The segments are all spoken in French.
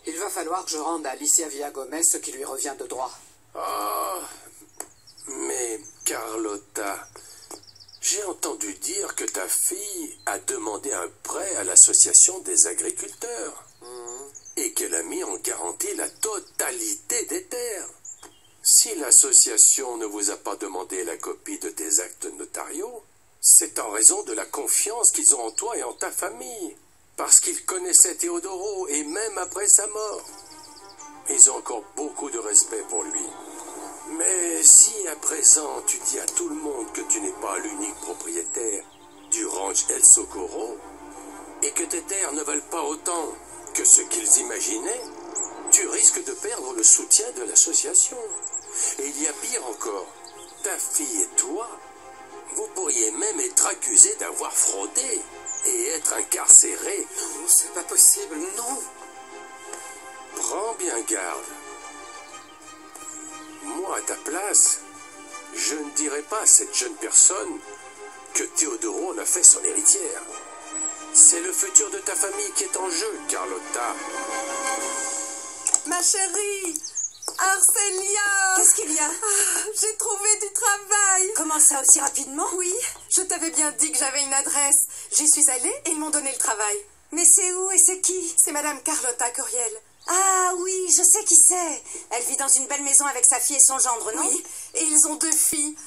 Il va falloir que je rende à Alicia Villagomez ce qui lui revient de droit. Oh, mais Carlotta, j'ai entendu dire que ta fille a demandé un prêt à l'association des agriculteurs et qu'elle a mis en garantie la totalité des terres. Si l'association ne vous a pas demandé la copie de tes actes notariaux, c'est en raison de la confiance qu'ils ont en toi et en ta famille. Parce qu'ils connaissaient Teodoro, et même après sa mort. Ils ont encore beaucoup de respect pour lui. Mais si à présent tu dis à tout le monde que tu n'es pas l'unique propriétaire du ranch El Socorro, et que tes terres ne valent pas autant que ce qu'ils imaginaient, tu risques de perdre le soutien de l'association. Et il y a pire encore, ta fille et toi, vous pourriez même être accusés d'avoir fraudé et être incarcérés. Non, c'est pas possible, non. Prends bien garde. Moi, à ta place, je ne dirais pas à cette jeune personne que Teodoro en a fait son héritière. C'est le futur de ta famille qui est en jeu, Carlotta. Ma chérie, Arcelia! Qu'est-ce qu'il y a? J'ai trouvé du travail. Comment ça, aussi rapidement? Oui, je t'avais bien dit que j'avais une adresse. J'y suis allée et ils m'ont donné le travail. Mais c'est où et c'est qui? C'est Madame Carlotta Curiel. Ah oui, je sais qui c'est. Elle vit dans une belle maison avec sa fille et son gendre, non? Oui, et ils ont 2 filles.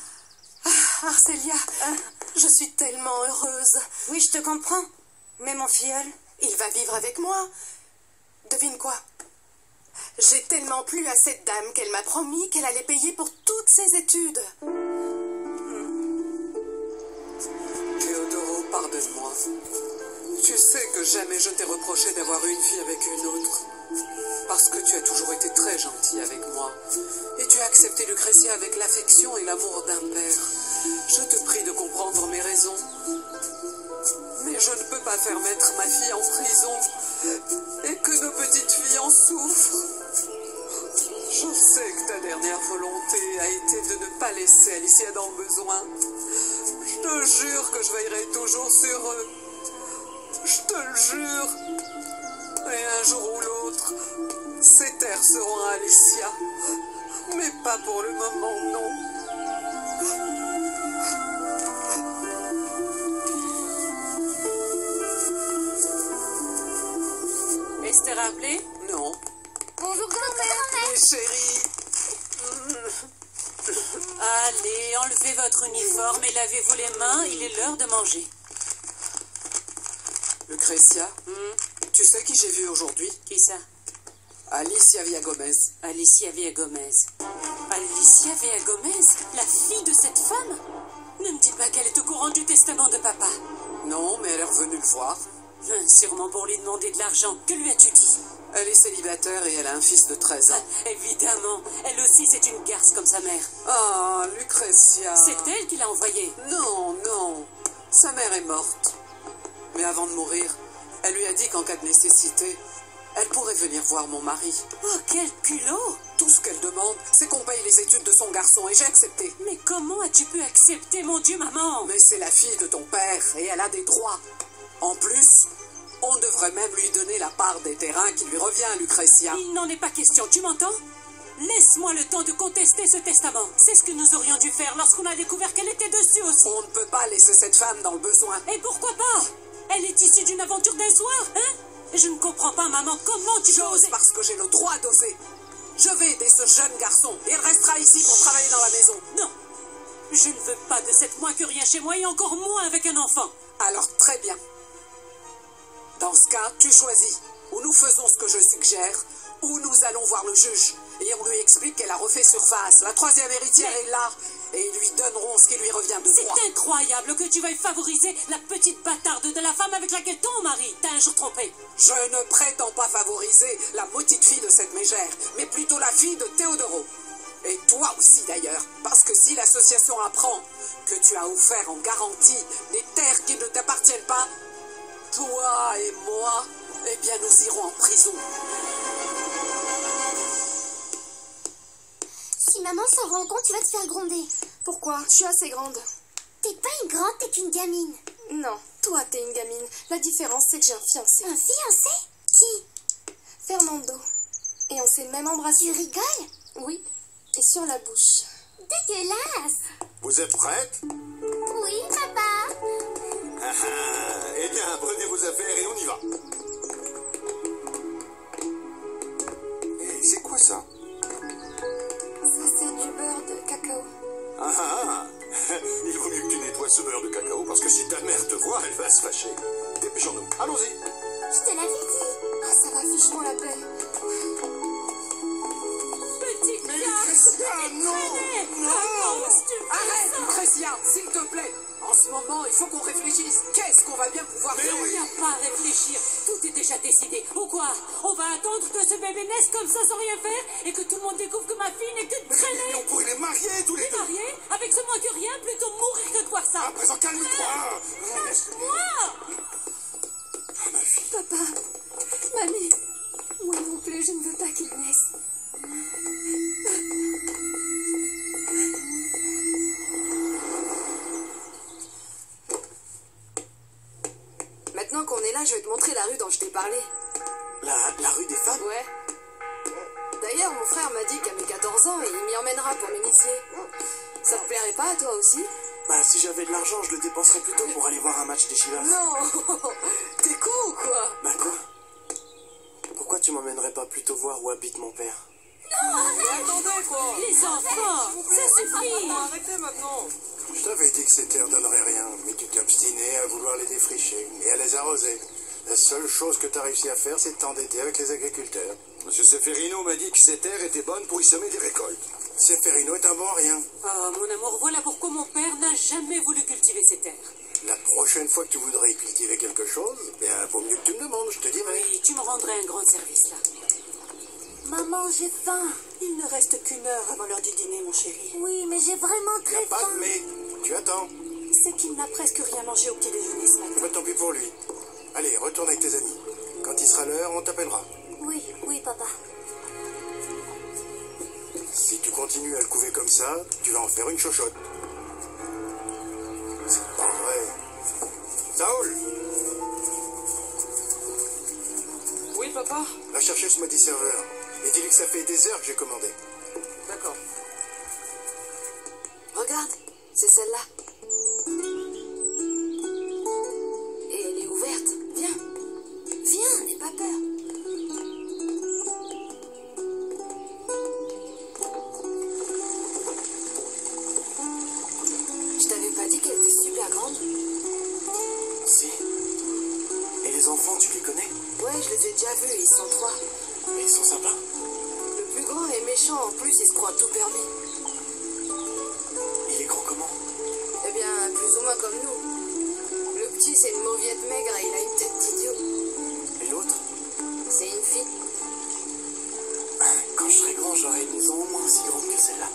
Ah, Arcelia, je suis tellement heureuse. Oui, je te comprends. Mais mon filleul? Il va vivre avec moi. Devine quoi? J'ai tellement plu à cette dame qu'elle m'a promis qu'elle allait payer pour toutes ses études. Teodoro, pardonne-moi. Tu sais que jamais je t'ai reproché d'avoir eu une fille avec une autre. Parce que tu as toujours été très gentil avec moi. Et tu as accepté Lucrétia avec l'affection et l'amour d'un père. Je te prie de comprendre mes raisons. Mais je ne peux pas faire mettre ma fille en prison et que nos petites filles en souffrent. Je sais que ta dernière volonté a été de ne pas laisser Alicia dans le besoin. Je te jure que je veillerai toujours sur eux. Je te le jure. Et un jour ou l'autre, ces terres seront à Alicia. Mais pas pour le moment, non. Esther a appelé? Non. Bonjour grand-mère. Mais chérie. Allez, enlevez votre uniforme et lavez-vous les mains, il est l'heure de manger. Lucrétia, tu sais qui j'ai vu aujourd'hui? Qui ça? Alicia Villagomez. Alicia Villagomez. Alicia Villagomez? La fille de cette femme? Ne me dites pas qu'elle est au courant du testament de papa. Non, mais elle est revenue le voir. Sûrement pour lui demander de l'argent. Que lui as-tu dit? Elle est célibataire et elle a un fils de 13 ans. Évidemment, elle aussi c'est une garce comme sa mère. Ah, Lucrétia. C'est elle qui l'a envoyée. Non, non. Sa mère est morte. Mais avant de mourir, elle lui a dit qu'en cas de nécessité, elle pourrait venir voir mon mari. Oh, quel culot! Tout ce qu'elle demande, c'est qu'on paye les études de son garçon et j'ai accepté. Mais comment as-tu pu accepter, mon Dieu, maman? Mais c'est la fille de ton père et elle a des droits. En plus, on devrait même lui donner la part des terrains qui lui revient, Lucrétia. Il n'en est pas question, tu m'entends? Laisse-moi le temps de contester ce testament. C'est ce que nous aurions dû faire lorsqu'on a découvert qu'elle était dessus aussi. On ne peut pas laisser cette femme dans le besoin. Et pourquoi pas? Elle est issue d'une aventure d'un soir, hein? Je ne comprends pas, maman, comment tu peux J'ose oser? parce que j'ai le droit d'oser. Je vais aider ce jeune garçon et il restera ici pour travailler dans la maison. Non, je ne veux pas de cette moins que rien chez moi et encore moins avec un enfant. Alors très bien. Dans ce cas, tu choisis. Ou nous faisons ce que je suggère, ou nous allons voir le juge. Et on lui explique qu'elle a refait surface. La 3e héritière est là. Et ils lui donneront ce qui lui revient de droit. C'est incroyable que tu veuilles favoriser la petite bâtarde de la femme avec laquelle ton mari t'a un jour trompé. Je ne prétends pas favoriser la maudite fille de cette mégère, mais plutôt la fille de Teodoro. Et toi aussi d'ailleurs, parce que si l'association apprend que tu as offert en garantie des terres qui ne t'appartiennent pas, toi et moi, eh bien nous irons en prison. Si maman s'en rend compte, tu vas te faire gronder. Pourquoi? Je suis assez grande. T'es pas une grande, t'es qu'une gamine. Non, toi t'es une gamine. La différence c'est que j'ai un fiancé. Un fiancé? Qui? Fernando. s'est même embrassé. Tu rigoles? Oui, et sur la bouche. Dégueulasse. Vous êtes prête? Oui, papa. Ah ah. Eh bien, prenez vos affaires et on y va. Et c'est quoi ça? Ça, c'est du beurre de cacao. Ah ah. Il vaut mieux que tu nettoies ce beurre de cacao parce que si ta mère te voit, elle va se fâcher. Dépêchons-nous. Allons-y. Je te l'avais dit. Ah, ça va, fiche-moi la paix. Petit Mais gars, Lucretia, non! Arrête, Lucretia, s'il te plaît. En ce moment, il faut qu'on réfléchisse. Qu'est-ce qu'on va bien pouvoir faire? il n'y a pas à réfléchir. Tout est déjà décidé. Ou quoi? On va attendre que ce bébé naisse comme ça sans rien faire et que tout le monde découvre que ma fille n'est que de Mais traîner. on pourrait les marier tous les deux. Mariée, avec ce moins que rien, plutôt mourir que de voir ça. À présent, calme-toi. Laisse-moi. Ah, ma fille. Papa, mamie, moi non plus, je ne veux pas qu'il naisse. Maintenant qu'on est là, je vais te montrer la rue dont je t'ai parlé. La rue des femmes? Ouais. D'ailleurs, mon frère m'a dit qu'à mes 14 ans, il m'y emmènera pour m'initier. Ça te plairait pas à toi aussi? Bah, si j'avais de l'argent, je le dépenserais plutôt pour aller voir un match des Chivas. Non. T'es con ou quoi? Bah, quoi? Pourquoi tu m'emmènerais pas plutôt voir où habite mon père? Attendez, quoi. Les enfants, ça suffit. Arrêtez maintenant. Je t'avais dit que ces terres donneraient rien, mais tu t'es obstiné à vouloir les défricher et à les arroser. La seule chose que tu as réussi à faire, c'est de t'endetter avec les agriculteurs. Monsieur Seferino m'a dit que ces terres étaient bonnes pour y semer des récoltes. Seferino est un bon rien. Oh, mon amour, voilà pourquoi mon père n'a jamais voulu cultiver ces terres. La prochaine fois que tu voudrais y cultiver quelque chose, bien, vaut mieux que tu me demandes, je te dirai. Oui, tu me rendrais un grand service là. Maman, j'ai faim. Il ne reste qu'une heure avant l'heure du dîner, mon chéri. Oui, mais j'ai vraiment Y a très pas faim. de mais. Tu attends. C'est qu'il n'a presque rien mangé au petit déjeuner ce matin. Bah, tant pis pour lui. Allez, retourne avec tes amis. Quand il sera l'heure, on t'appellera. Oui, oui, papa. Si tu continues à le couver comme ça, tu vas en faire une chochotte. C'est pas vrai. Saoul, Oui, papa. va chercher ce maudit serveur. Et dis-lui que ça fait des heures que j'ai commandé. D'accord. Regarde, c'est celle-là. Et elle est ouverte. Viens. Viens, n'aie pas peur. Je t'avais pas dit qu'elle était super grande? Si. Et les enfants, tu les connais? Ouais, je les ai déjà vus, ils sont 3. Et ils sont sympas. Le plus grand est méchant, en plus il se croit tout permis. Il est grand comment? Eh bien, plus ou moins comme nous. Le petit, c'est une mauviette maigre et il a une tête d'idiot. Et l'autre? C'est une fille. Quand je serai grand, j'aurai une maison au moins aussi grande que celle-là.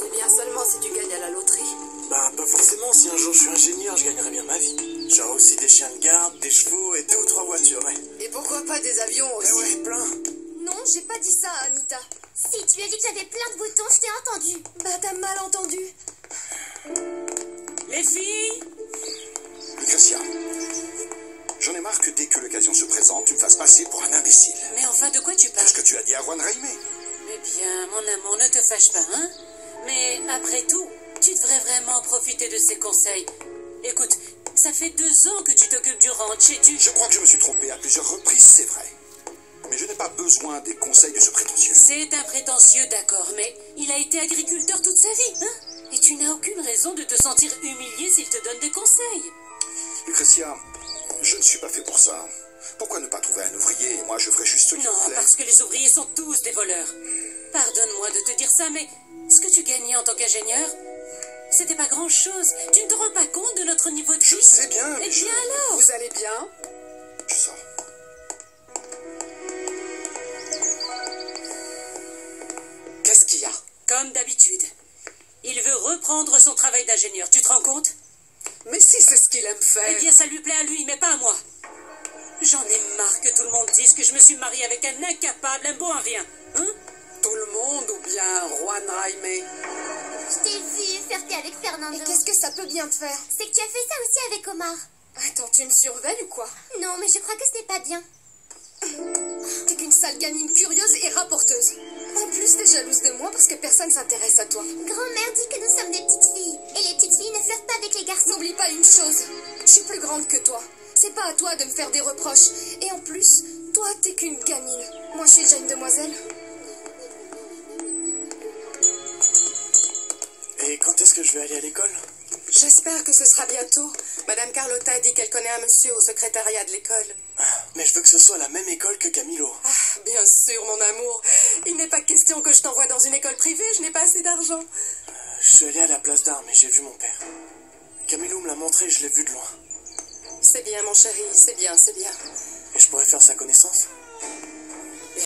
Eh bien, seulement si tu gagnes à la loterie. Bah, pas forcément. Si un jour je suis ingénieur, je gagnerai bien ma vie. J'aurai aussi des chiens de garde, des chevaux et 2 ou 3 voitures, ouais. Et pourquoi pas des avions aussi? Eh ouais, plein. Non, j'ai pas dit ça, Anita. Si, tu lui as dit que j'avais plein de boutons, je t'ai entendu. Bah, t'as mal entendu. Les filles, Lucretia, j'en ai marre que dès que l'occasion se présente, tu me fasses passer pour un imbécile. mais enfin, de quoi tu parles? Ce que tu as dit à Juan Raimé. Eh bien, mon amour, ne te fâche pas, hein? Mais après tout, tu devrais vraiment profiter de ses conseils. Écoute, ça fait 2 ans que tu t'occupes du ranch et tu... Je crois que je me suis trompé à plusieurs reprises, c'est vrai. Mais je n'ai pas besoin des conseils de ce prétentieux. C'est un prétentieux, d'accord, mais il a été agriculteur toute sa vie, hein? Et tu n'as aucune raison de te sentir humilié s'il te donne des conseils. Lucretia, je ne suis pas fait pour ça. Pourquoi ne pas trouver un ouvrier et moi je ferai juste ce qu'il Non, me plaît? parce que les ouvriers sont tous des voleurs. Pardonne-moi de te dire ça, mais ce que tu gagnais en tant qu'ingénieur, c'était pas grand-chose. Tu ne te rends pas compte de notre niveau de vie? Je sais bien, mais Eh bien alors, Vous allez bien? Je sors. Qu'est-ce qu'il y a? comme d'habitude, il veut reprendre son travail d'ingénieur. Tu te rends compte? Mais si c'est ce qu'il aime faire. Eh bien, ça lui plaît à lui, mais pas à moi. J'en ai marre que tout le monde dise que je me suis mariée avec un incapable, un bon à rien. Hein? Tout le monde ou bien Juan Raimé? Je t'ai vu faire tes avec Fernando. Et qu'est-ce que ça peut bien te faire? C'est que tu as fait ça aussi avec Omar. Attends, tu me surveilles ou quoi? Non, mais je crois que ce n'est pas bien. T'es qu'une une sale gamine curieuse et rapporteuse. En plus, t'es jalouse de moi parce que personne s'intéresse à toi. Grand-mère dit que nous sommes des petites filles. Et les petites filles ne flirtent pas avec les garçons. N'oublie pas une chose, je suis plus grande que toi. C'est pas à toi de me faire des reproches. Et en plus, toi, t'es qu'une gamine. Moi, je suis déjà une demoiselle. Et quand est-ce que je vais aller à l'école? J'espère que ce sera bientôt. Madame Carlotta dit qu'elle connaît un monsieur au secrétariat de l'école. Mais je veux que ce soit la même école que Camilo. Ah, bien sûr, mon amour. Il n'est pas question que je t'envoie dans une école privée, je n'ai pas assez d'argent. Je suis allé à la place d'armes et j'ai vu mon père. Camilo me l'a montré et je l'ai vu de loin. C'est bien, mon chéri, c'est bien, c'est bien. Et je pourrais faire sa connaissance?